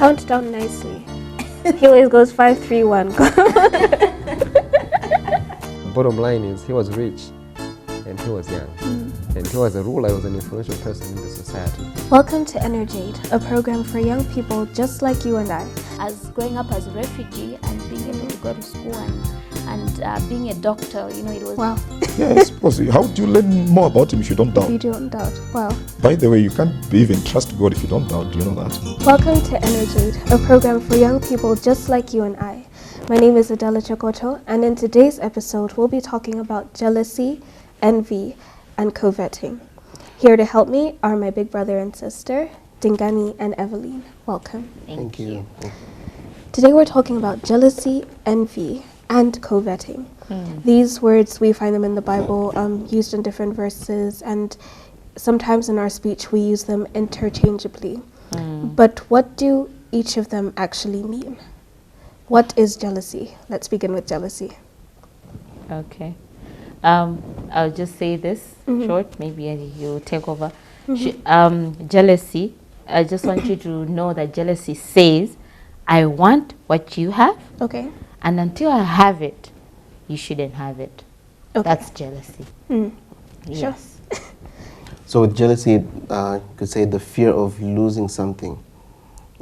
count down nicely. He always goes 5, 3, 1. Bottom line is, he was rich and he was young. And he was a ruler, he was an influential person in the society. Welcome to Energ-Aid, a program for young people just like you and I. As growing up as a refugee and being able to go to school and being a doctor, you know, it was... Wow. Yes, possibly. How do you learn more about him if you don't doubt? You don't doubt. Wow. By the way, you can't even trust God if you don't doubt. Do you know that? Welcome to Energ-Aid, a program for young people just like you and I. My name is Adela Chokoto, and in today's episode, we'll be talking about jealousy, envy, and coveting. Here to help me are my big brother and sister, Dingani and Evelyn. Welcome. Thank you. Today we're talking about jealousy, envy, and coveting. These words, we find them in the Bible, used in different verses, and sometimes in our speech we use them interchangeably. But what do each of them actually mean? What is jealousy? Let's begin with jealousy. Okay. I'll just say this short, maybe you take over. Jealousy, I just want you to know that jealousy says, I want what you have, Okay. and until I have it, you shouldn't have it. Okay. That's jealousy. Yes. So with jealousy, you could say the fear of losing something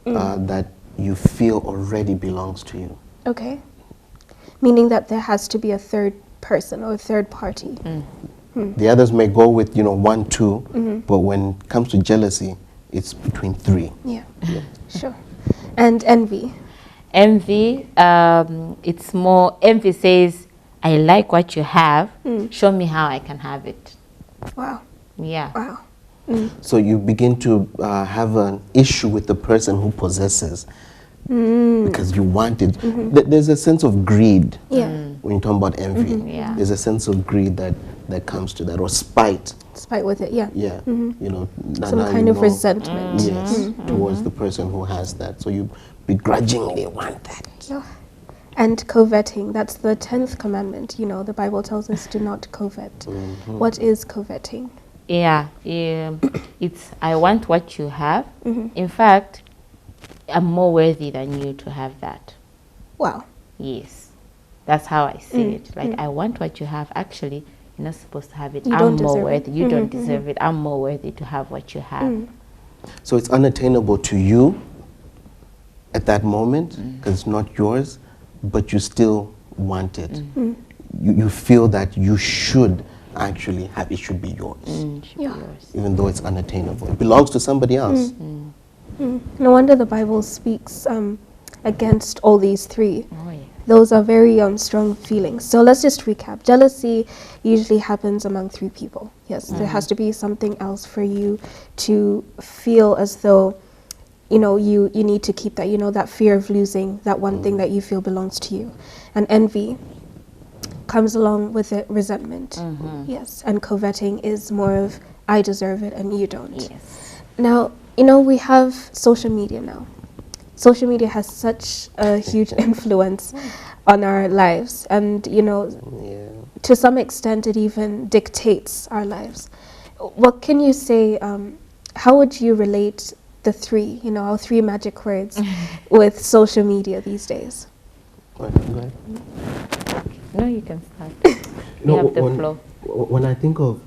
that you feel already belongs to you. Okay. Meaning that there has to be a third person or a third party. The others may go with, 1, 2, but when it comes to jealousy, it's between 3. Yeah. Sure. And envy. Envy, it's more, envy says, I like what you have, show me how I can have it. Wow. Yeah. Wow. So you begin to have an issue with the person who possesses because you want it. There's a sense of greed Yeah. when you talk about envy. Yeah. There's a sense of greed that comes to that, or spite. Spite with it, yeah. Yeah. Now Some you kind of know- resentment. Yes, towards the person who has that. So you begrudgingly want that. Yeah. And coveting, that's the 10th commandment. The Bible tells us do not covet. What is coveting? Yeah, it's I want what you have. In fact, I'm more worthy than you to have that. Wow. Yes, that's how I see it. Like, I want what you have. Actually, you're not supposed to have it. You I'm don't more deserve it. worthy. You don't deserve it. I'm more worthy to have what you have. So it's unattainable to you at that moment because it's not yours, but you still want it. You feel that you should actually have it, should be yours, Should be Yeah. yours. even though it's unattainable. It belongs to somebody else. No wonder the Bible speaks against all these three. Oh, yeah. Those are very strong feelings. So let's just recap. Jealousy usually happens among 3 people. Yes, there has to be something else for you to feel as though, you need to keep that, that fear of losing that one thing that you feel belongs to you. And envy comes along with it, resentment. Yes, and coveting is more of, I deserve it and you don't. Yes. Now, we have social media now. Social media has such a huge influence on our lives, and Yeah. to some extent it even dictates our lives. What can you say, how would you relate the 3, our 3 magic words with social media these days? Go ahead. No, you can start. No, You have the flow. When I think of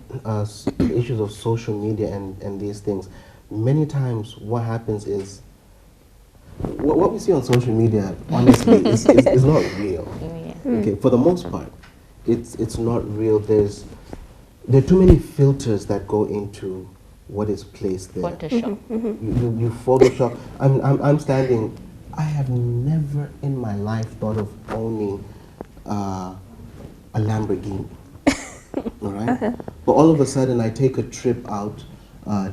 issues of social media and these things, many times what happens is what we see on social media, honestly, is not real. Yeah. Okay, for the most part, it's not real. There are too many filters that go into what is placed there. Photoshop. You Photoshop. I'm standing. I have never in my life thought of owning a Lamborghini. All right, but all of a sudden I take a trip out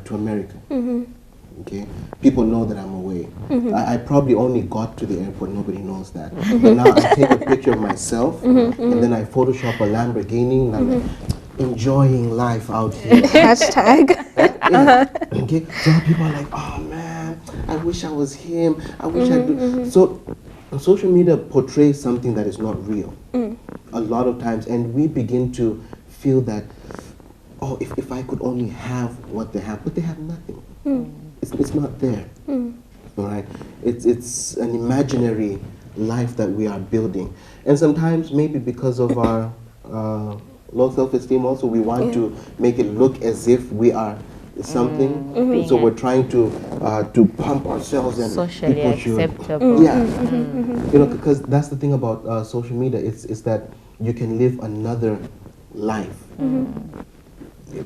to America. Okay, people know that I'm away. I probably only got to the airport. Nobody knows that. But now I take a picture of myself and then I Photoshop a Lamborghini and I'm enjoying life out here. Hashtag. Yeah. Okay, so people are like, oh man, I wish I was him. I wish I do. So social media portrays something that is not real a lot of times, and we begin to feel that, oh, if I could only have what they have, but they have nothing. It's not there. All right, it's an imaginary life that we are building, and sometimes maybe because of our low self-esteem, also we want to make it look as if we are something. So we're trying to pump ourselves and Socially people should, acceptable. yeah, you know, because that's the thing about social media. It's that you can live another life.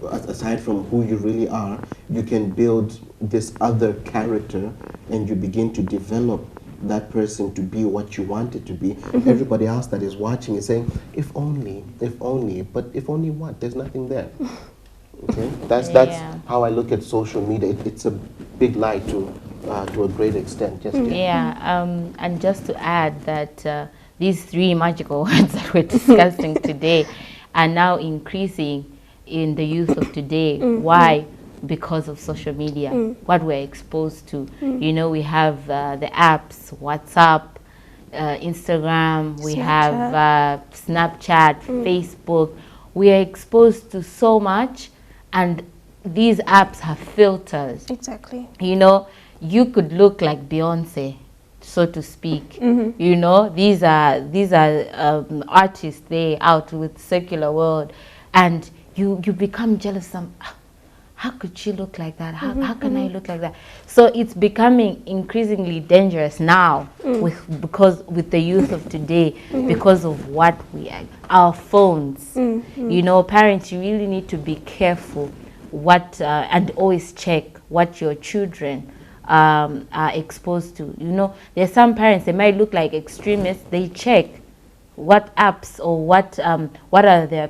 Aside from who you really are, you can build this other character, and you begin to develop that person to be what you want it to be. Everybody else that is watching is saying, if only, but if only what? There's nothing there. Okay, that's how I look at social media. It's a big lie to a great extent. Just and just to add that these three magical words that we're discussing today are now increasing in the youth of today. Why? Because of social media, what we're exposed to. You know, we have the apps, WhatsApp, Instagram, we have Snapchat, Facebook. We are exposed to so much, and these apps have filters. Exactly. You know, you could look like Beyonce, so to speak. You know, these are artists, they out with secular world, and you become jealous. How could she look like that? How can I look like that? So it's becoming increasingly dangerous now with the youth of today, because of what our phones. You know, parents, you really need to be careful what and always check what your children are exposed to. You know, there's some parents, they might look like extremists. They check what apps or what are their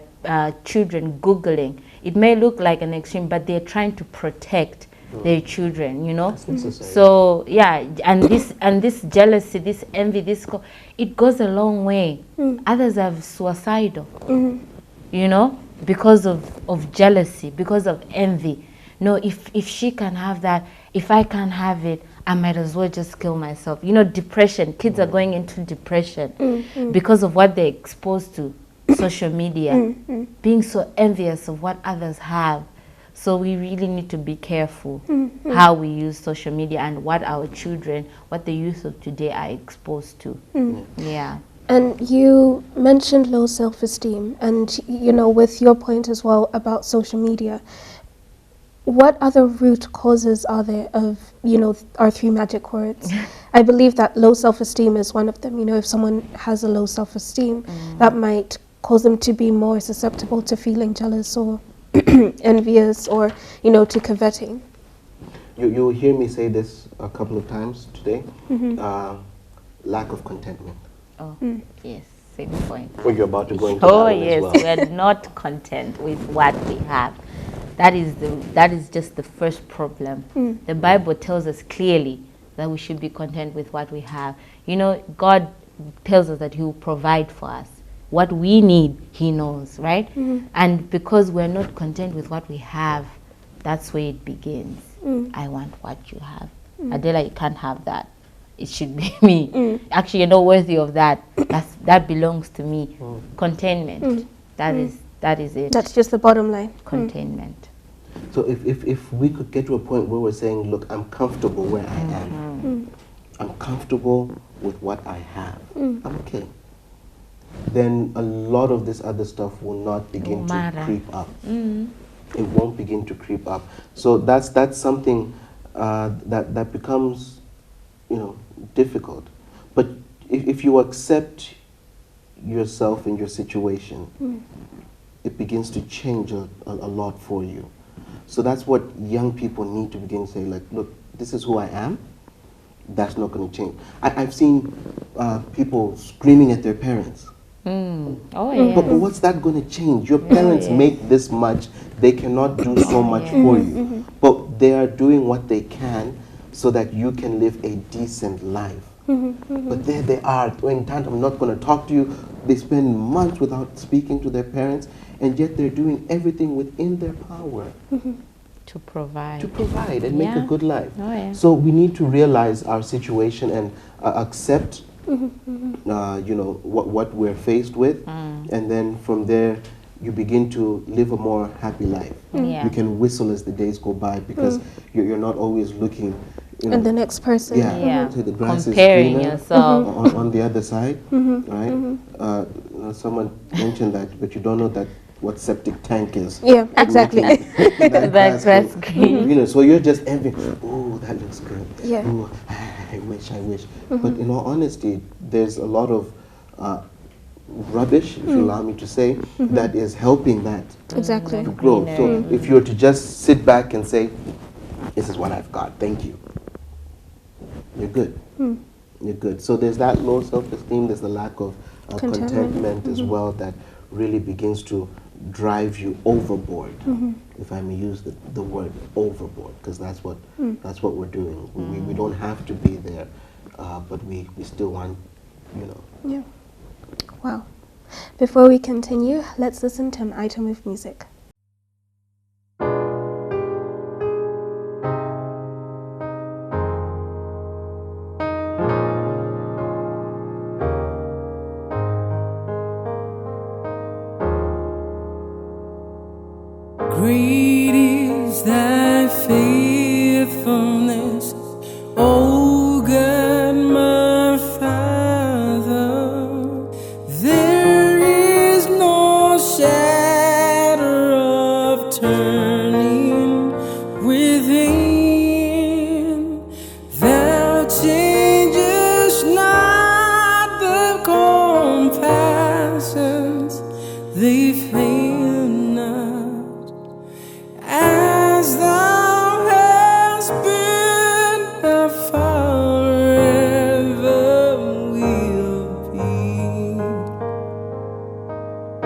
children Googling. It may look like an extreme, but they're trying to protect their children, you know. So yeah, and this jealousy, this envy, it goes a long way. Others are suicidal, you know, because of jealousy, because of envy. No, if she can have that, if I can't have it, I might as well just kill myself. You know, depression. Kids are going into depression because of what they're exposed to. Social media, being so envious of what others have. So we really need to be careful how we use social media and what our children, what the youth of today are exposed to. Yeah. And you mentioned low self-esteem, and you know, with your point as well about social media, what other root causes are there of, you know, our three magic words? I believe that low self-esteem is one of them. You know, if someone has a low self-esteem, that might cause them to be more susceptible to feeling jealous or envious, or, you know, to coveting. You hear me say this a couple of times today. Lack of contentment. Oh, yes, same point. Well, you're about to go into Oh, that one yes, as well. we're not content with what we have. That is just the first problem. The Bible tells us clearly that we should be content with what we have. You know, God tells us that He will provide for us. What we need, He knows, right? And because we're not content with what we have, that's where it begins. I want what you have. Adela, you can't have that. It should be me. Actually, you're not worthy of that. That belongs to me. Contentment. That is it. That's just the bottom line. Contentment. So if we could get to a point where we're saying, look, I'm comfortable where I am. I'm comfortable with what I have. I'm okay. Then a lot of this other stuff will not begin to creep up. It won't begin to creep up. So that's something that becomes, you know, difficult. But if you accept yourself and your situation, it begins to change a lot for you. So that's what young people need to begin to say, like, look, this is who I am. That's not going to change. I've seen people screaming at their parents. Oh, yeah. But what's that going to change? Your parents make this much. They cannot do so much for you. But they are doing what they can so that you can live a decent life. But there they are, in time, I'm not going to talk to you. They spend months without speaking to their parents, and yet they're doing everything within their power To provide. And make a good life. Oh, yeah. So we need to realize our situation and accept you know, what we're faced with, and then from there you begin to live a more happy life. Yeah. You can whistle as the days go by, because you're not always looking And the next person. Yeah. say the grass Comparing is greener yourself. on the other side, right? Someone mentioned that, but you don't know that what septic tank is. Yeah, exactly. That grass grass go green. greener. So you're just envying. Oh, that looks good. Yeah. Ooh, I wish. But in all honesty, there's a lot of rubbish, if you allow me to say, that is helping that Exactly. to grow. So if you were to just sit back and say, this is what I've got, thank you, you're good. You're good. So there's that low self-esteem, there's the lack of contentment as well that really begins to drive you overboard, if I may use the word overboard, because that's what we're doing. We don't have to be there, but we still want, Yeah. Wow. Before we continue, let's listen to an item of music. Great is thy faithfulness, O God, my Father. There is no shadow of turning within. Thou changest not, the compassions they fail not. As thou hast been, thou forever will be.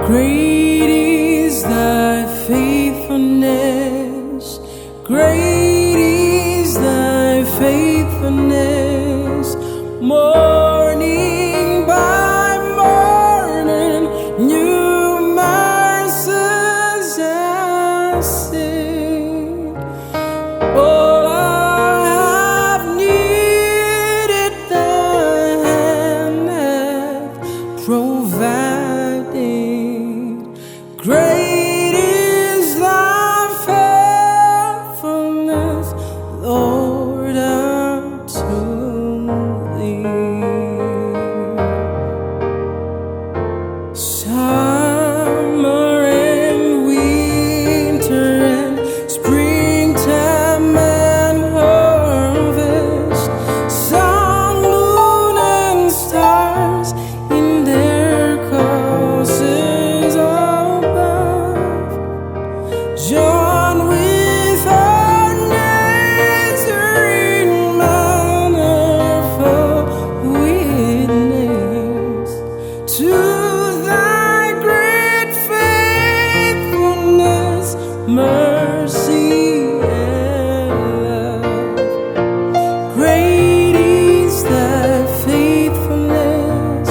Great is thy faithfulness, great is thy faithfulness. Morning by morning, new mercies I see. All I have needed, thy hand hath provided. Great is thy faithfulness, Lord, unto thee. Summer and winter and springtime and harvest, sun, moon, and stars in their courses above, join with our Nazarene manifold witness to thy great faithfulness, mercy, and love. Great is thy faithfulness,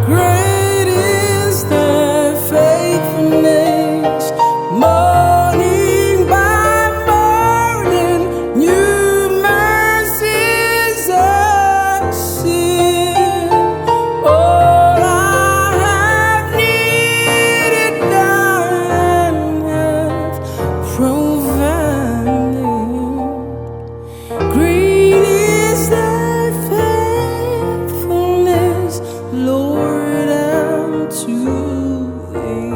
great is thy faithfulness. Morning by morning, new mercies I see. All I have needed, thy hand hath provided. Great is thy faithfulness, Lord, unto thee.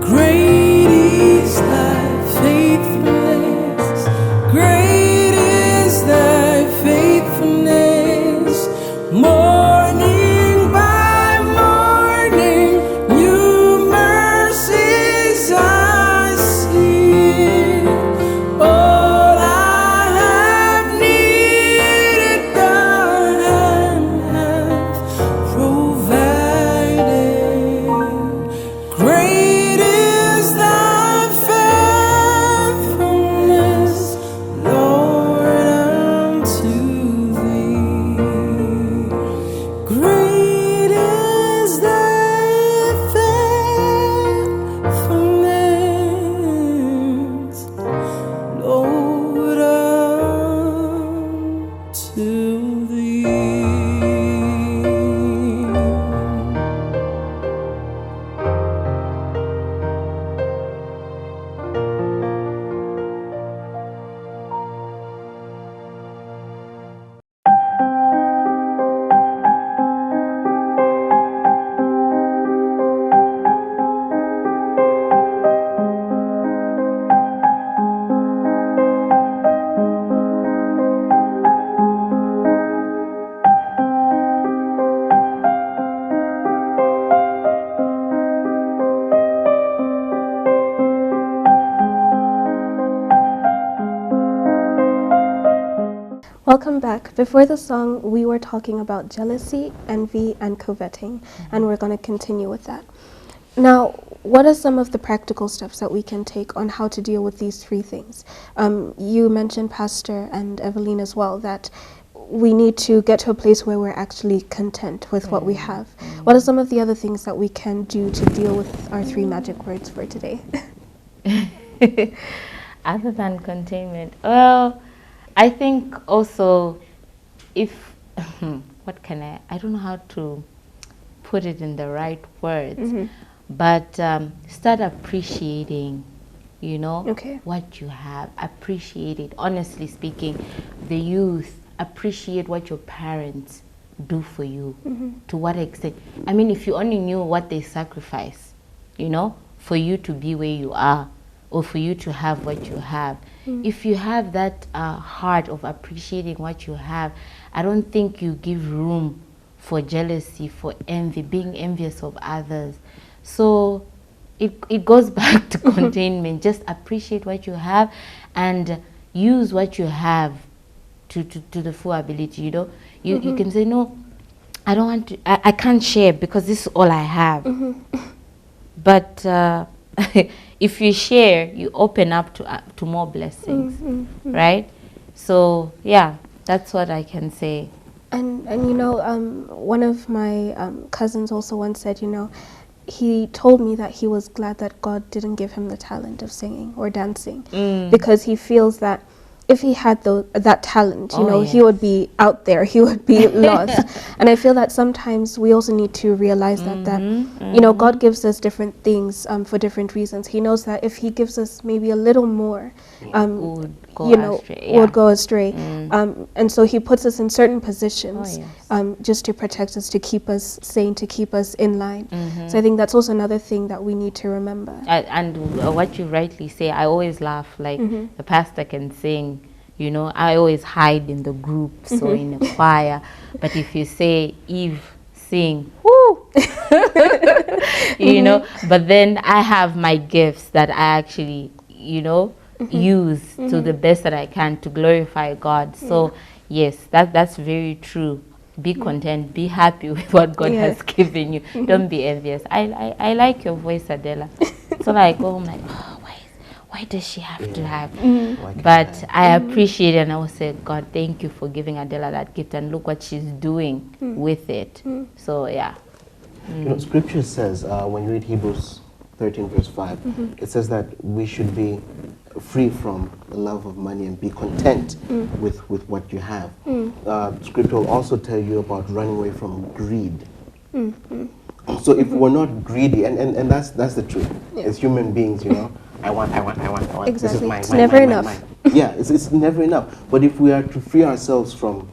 Great is thy faithfulness, great is thy faithfulness. Morning by morning, new mercies I see. All I have needed, thy hand hath provided. Great is thy faithfulness, Lord, unto thee. Great is thy faithfulness, Lord, unto thee. Welcome back. Before the song, we were talking about jealousy, envy, and coveting, and we're going to continue with that. Now, what are some of the practical steps that we can take on how to deal with these three things? You mentioned, Pastor and Evelyn as well, that we need to get to a place where we're actually content with what we have. What are some of the other things that we can do to deal with our three magic words for today? Other than containment, well, I think also if what can I don't know how to put it in the right words, but start appreciating, you know, what you have. Appreciate it. Honestly speaking, the youth, appreciate what your parents do for you. To what extent? I mean, if you only knew what they sacrifice, you know, for you to be where you are, or for you to have what you have. If you have that heart of appreciating what you have, I don't think you give room for jealousy, for envy, being envious of others. So it goes back to containment. Just appreciate what you have and use what you have to the full ability. You know, you can say, no, I don't want to, I can't share because this is all I have. But if you share, you open up to more blessings, right? So yeah, that's what I can say. And you know, one of my cousins also once said, you know, he told me that he was glad that God didn't give him the talent of singing or dancing, because he feels that if he had that talent, you know, he would be out there, he would be lost. And I feel that sometimes we also need to realize that you know, God gives us different things for different reasons. He knows that if he gives us maybe a little more, would go astray. And so he puts us in certain positions just to protect us, to keep us sane, to keep us in line. So I think that's also another thing that we need to remember. And what you rightly say, I always laugh, like the pastor can sing, you know, I always hide in the groups or in a choir. But if you say, Eve, sing, whoo, you know, but then I have my gifts that I actually, you know, use to the best that I can to glorify God. So yes, that's very true. Be content, be happy with what God has given you. Don't be envious. I like your voice, Adela. So like, oh my, why does she have to have? But I appreciate it, and I will say, God, thank you for giving Adela that gift, and look what she's doing with it. So yeah. You know, Scripture says, when you read Hebrews 13 verse 5, it says that we should be free from the love of money and be content with what you have. Scripture will also tell you about running away from greed. So if we're not greedy, and that's the truth, as human beings, you know, I want. Exactly. This is mine. It's never enough. Yeah, it's never enough. But if we are to free ourselves from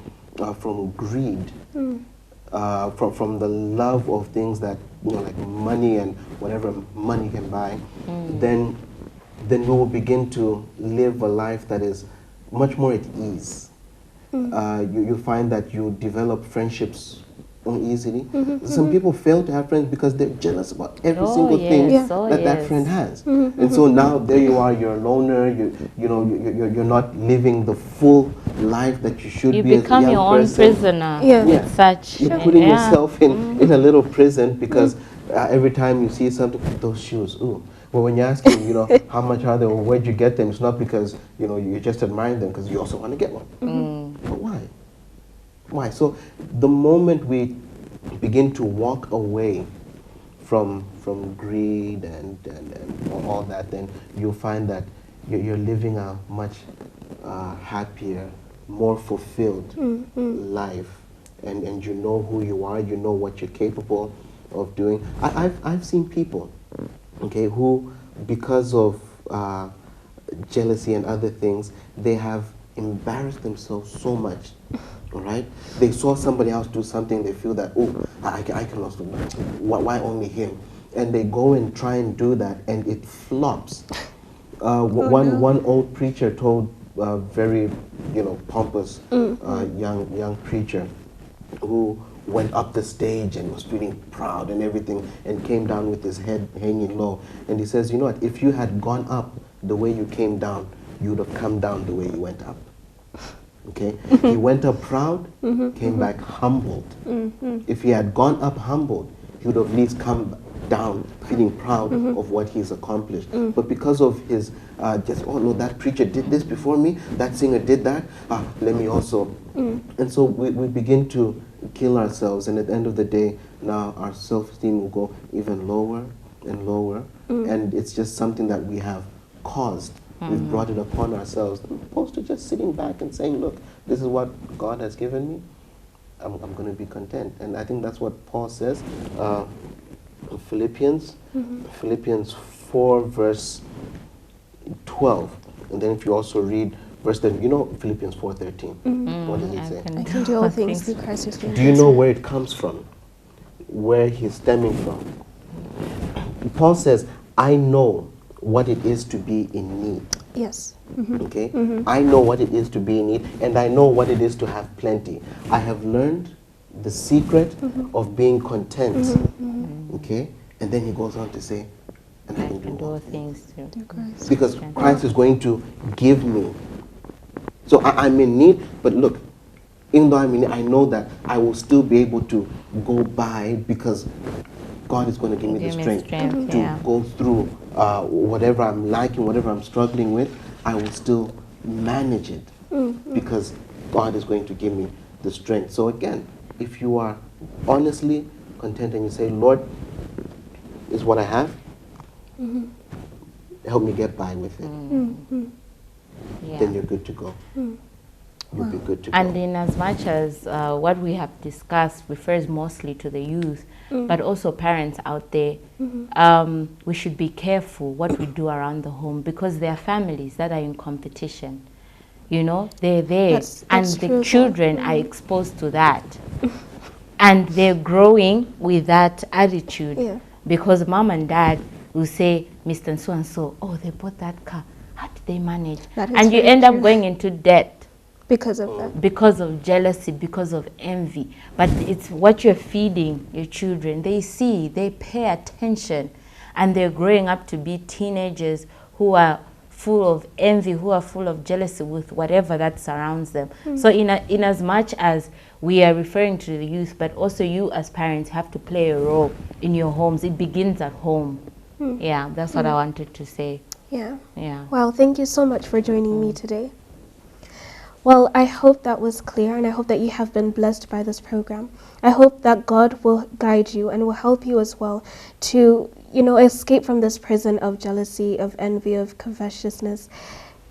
greed, from the love of things that, you know, like money and whatever money can buy, then we will begin to live a life that is much more at ease. You find that you develop friendships uneasily. Some people fail to have friends because they're jealous about every single thing that friend has. And so now there you are, you're a loner, you're not living the full life that you should be as a young person. You become your own prisoner. With such. You're putting yourself in a little prison because every time you see something, those shoes, ooh. Well, when you ask him, you know, how much are they or where'd you get them, it's not because, you know, you just admire them, because you also want to get one. But why? Why? So the moment we begin to walk away from greed and all that, then you'll find that you're living a much happier, more fulfilled life, and you know who you are, you know what you're capable of doing. I've seen people, okay, who, because of jealousy and other things, they have embarrassed themselves so much. All right, they saw somebody else do something, they feel that, oh, I can also do that. Why only him? And they go and try and do that, and it flops. One old preacher told very, you know, pompous young preacher who went up the stage and was feeling proud and everything, and came down with his head hanging low. And he says, you know what, if you had gone up the way you came down, you would have come down the way you went up. Okay, he went up proud, came back humbled. If he had gone up humbled, he would have at least come down feeling proud of what he's accomplished. But because of his just, oh no, that preacher did this before me, that singer did that, let me also. And so we begin to kill ourselves, and at the end of the day, now our self-esteem will go even lower and lower, and it's just something that we have caused. We've brought it upon ourselves, as opposed to just sitting back and saying, look, this is what God has given me. I'm going to be content. And I think that's what Paul says in Philippians 4, verse 12. And then if you also read verse 13, you know Philippians 4:13. What does it say? I can do all things through Christ who strengthens Do you know where it comes from? Where he's stemming from? Paul says, I know what it is to be in need. Yes. Okay? I know what it is to be in need, and I know what it is to have plenty. I have learned the secret of being content. Okay? And then he goes on to say, and I can do all things. Through Christ. Because Christ is going to give me. So I'm in need, but look, even though I'm in need, I know that I will still be able to go by, because God is going to give me the strength to go through whatever I'm liking, whatever I'm struggling with. I will still manage it because God is going to give me the strength. So again, if you are honestly content and you say, Lord, this is what I have, help me get by with it, then you're good to go. You'll be good to go. And in as much as what we have discussed refers mostly to the youth, but also parents out there, we should be careful what we do around the home, because there are families that are in competition. You know, they're there, That's and true, the children are exposed to that. And they're growing with that attitude, because mom and dad will say, Mr. So-and-so, oh, they bought that car. How did they manage? And you end up going into debt. Because of that. Because of jealousy, because of envy. But it's what you're feeding your children. They see, they pay attention, and they're growing up to be teenagers who are full of envy, who are full of jealousy with whatever that surrounds them. So in as much as we are referring to the youth, but also you as parents have to play a role in your homes. It begins at home. Yeah, that's what I wanted to say. Yeah. Yeah. Well, thank you so much for joining me today. Well, I hope that was clear, and I hope that you have been blessed by this program. I hope that God will guide you and will help you as well to, escape from this prison of jealousy, of envy, of covetousness.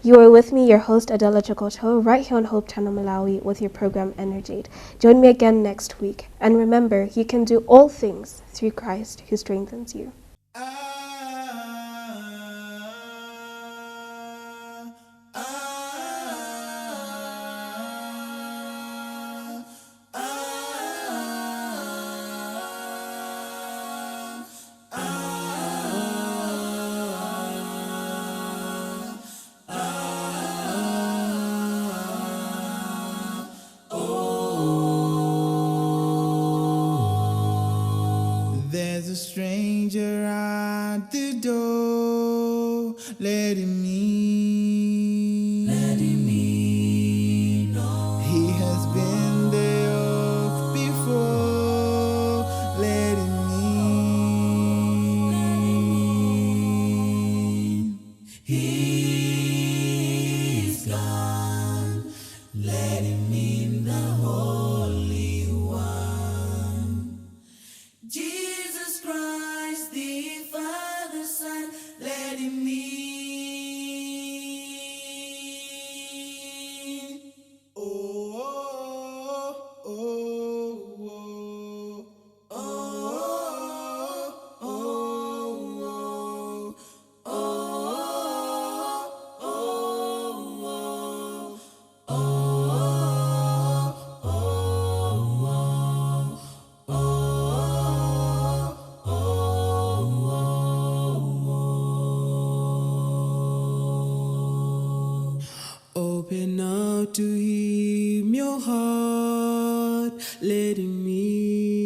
You are with me, your host, Adela Chokoto, right here on Hope Channel Malawi with your program, Energ-Aid. Join me again next week. And remember, you can do all things through Christ who strengthens you. There's a stranger at the door, let him in. Let him in. No. He has been there before, let him in. He's gone, let him in, the Holy One. Jesus Christ, the Father, Son, let him in. Oh, oh, oh, oh, oh, oh, Open up to him your heart, let him in.